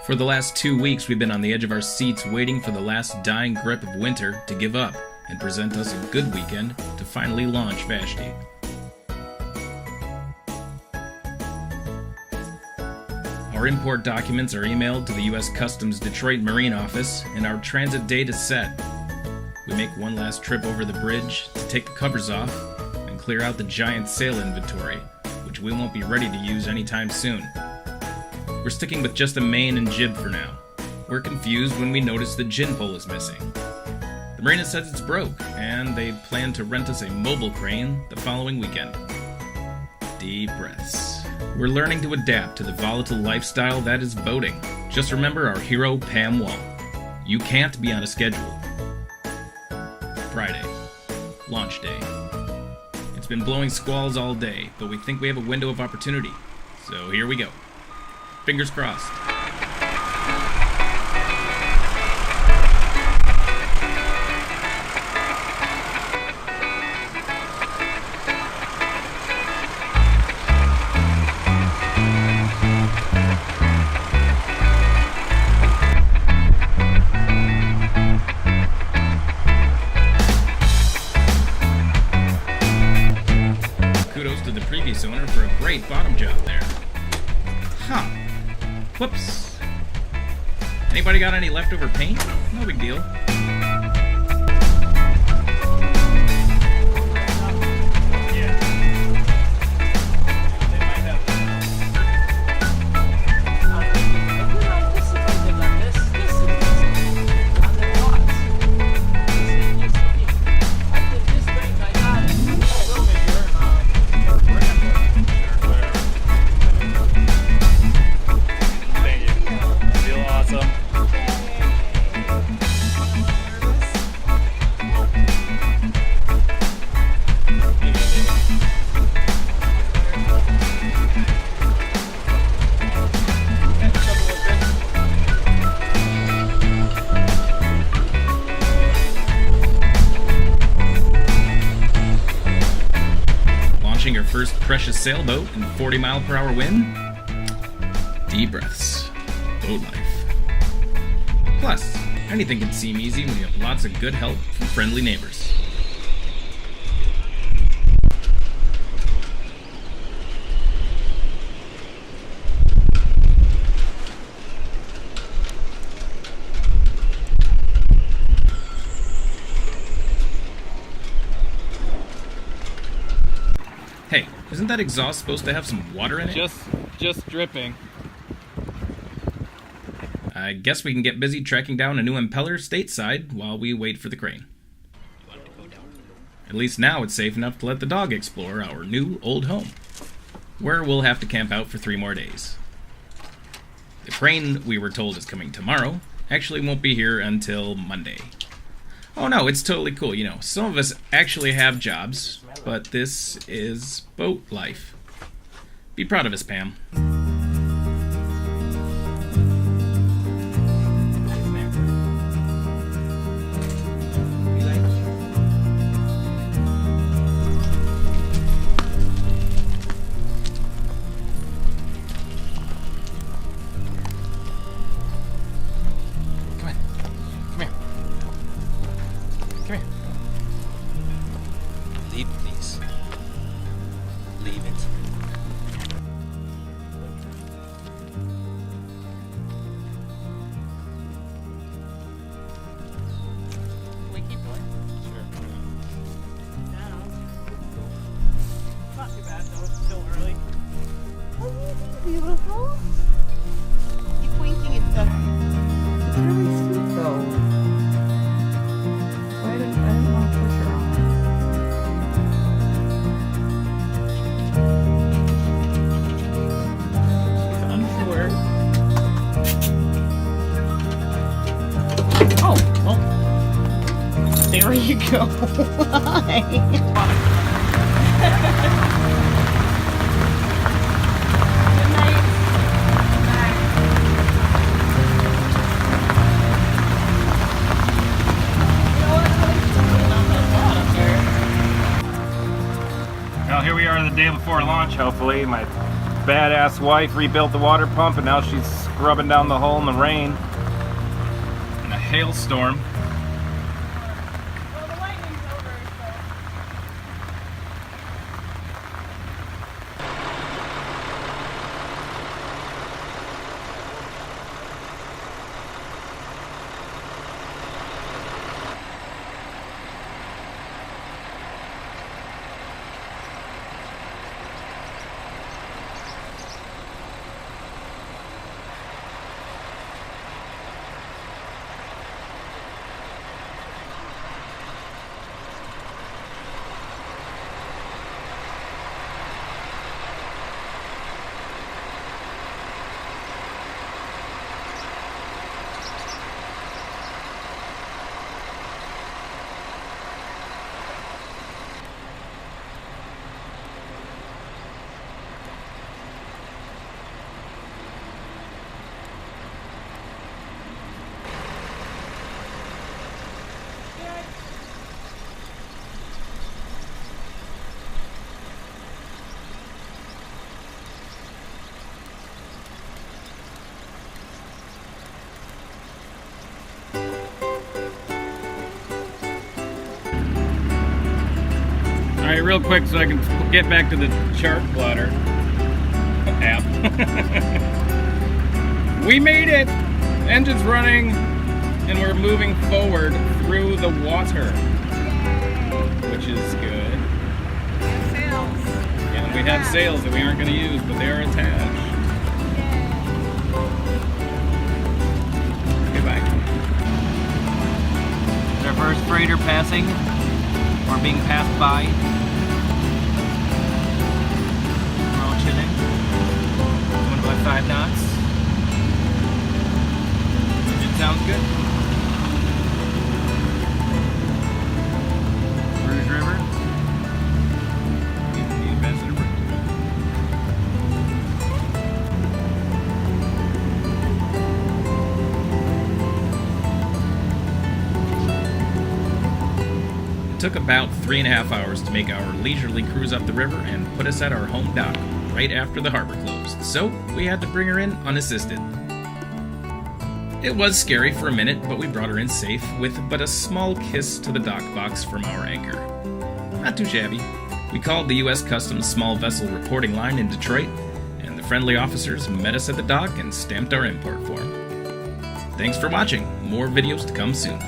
For the last 2 weeks, we've been on the edge of our seats waiting for the last dying grip of winter to give up and present us a good weekend to finally launch Vashti. Our import documents are emailed to the U.S. Customs Detroit Marine Office, and our transit date is set. We make one last trip over the bridge to take the covers off and clear out the giant sail inventory, which we won't be ready to use anytime soon. We're sticking with just a main and jib for now. We're confused when we notice the gin pole is missing. The marina says it's broke, and they plan to rent us a mobile crane the following weekend. Deep breaths. We're learning to adapt to the volatile lifestyle that is boating. Just remember our hero, Pam Wall. You can't be on a schedule. Friday. Launch day. It's been blowing squalls all day, but we think we have a window of opportunity. So here we go. Fingers crossed. Kudos to the previous owner for a great bottom job there. Huh. Whoops. Anybody got any leftover paint? No big deal. Your first precious sailboat in 40-mile-per-hour wind? Deep breaths. Boat life. Plus, anything can seem easy when you have lots of good help from friendly neighbors. Hey, isn't that exhaust supposed to have some water in it? Just dripping. I guess we can get busy tracking down a new impeller stateside while we wait for the crane. At least now it's safe enough to let the dog explore our new old home, where we'll have to camp out for 3 more days. The crane, we were told, is coming tomorrow, actually won't be here until Monday. Oh no, it's totally cool, you know, some of us actually have jobs, but this is boat life. Be proud of us, Pam. Come here. Leave, please. Leave it. We keep going. Sure. Not too bad though, it's still early. Oh, beautiful. Keep winking at stuff. It's really sweet though. I didn't want to push her on. She's unsure. Oh, well. There you go. Good night. Well, here we are the day before launch, hopefully. My badass wife rebuilt the water pump, and now she's scrubbing down the hole in the rain. In a hailstorm. Well, the lightning's over, so. Alright, real quick so I can get back to the chart plotter app. We made it! Engine's running and we're moving forward through the water, which is good. Sails. Yeah, we have sails that we aren't going to use, but they are attached. Okay, bye. It's our first freighter passing, or being passed by. We're all chilling. Going about 5 knots. It sounds good. Rouge River. The Ambassador Bridge. It took about 3.5 hours to make our leisurely cruise up the river and put us at our home dock right after the harbor closed, so we had to bring her in unassisted. It was scary for a minute, but we brought her in safe with but a small kiss to the dock box from our anchor. Not too shabby. We called the U.S. Customs Small Vessel Reporting Line in Detroit, and the friendly officers met us at the dock and stamped our import form. Thanks for watching. More videos to come soon.